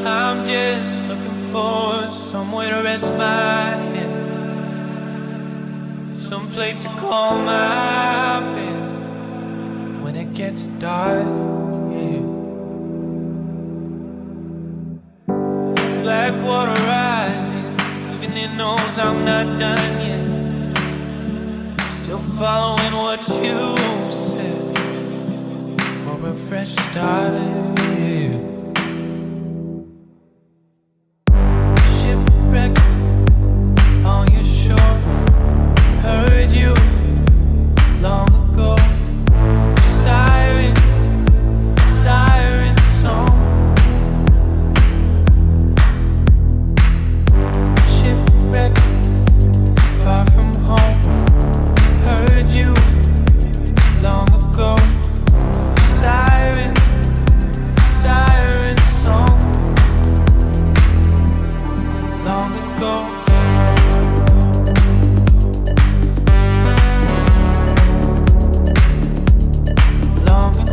I'm just looking for somewhere to rest my head, some place to call my bed when it gets dark, yeah. Black water rising, even it knows I'm not done yet. Still following what you said for a fresh start, yeah. Shipwreck on your shore, heard you long ago. Siren, siren song. Shipwreck, far from home, heard you long ago. Siren, siren song. Long ago. Long ago.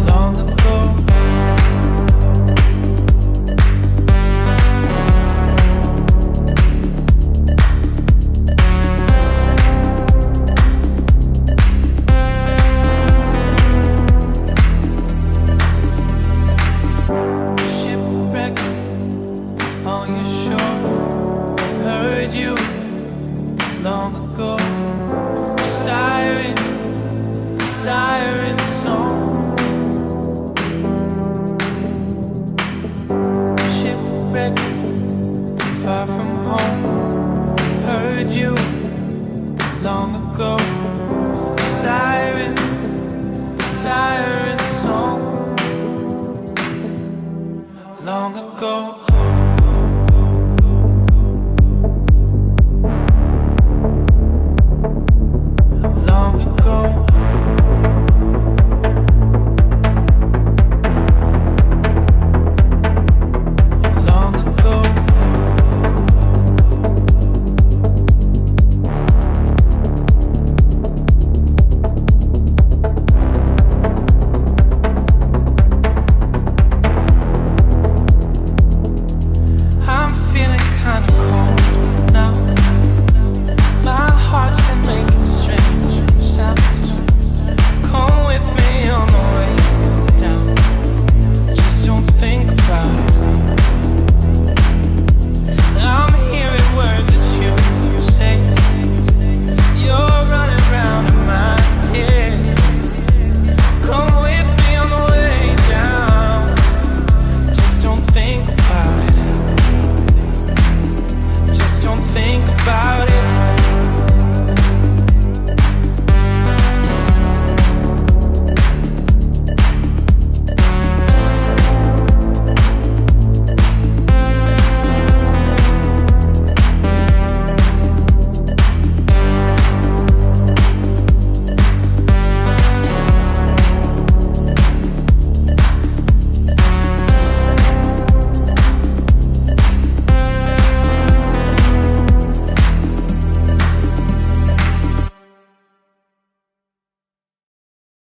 Long ago. Shipwreck on your shore, heard you long ago. Siren, siren song. Shipwreck, far from home, heard you long ago. Siren, siren song. Long ago.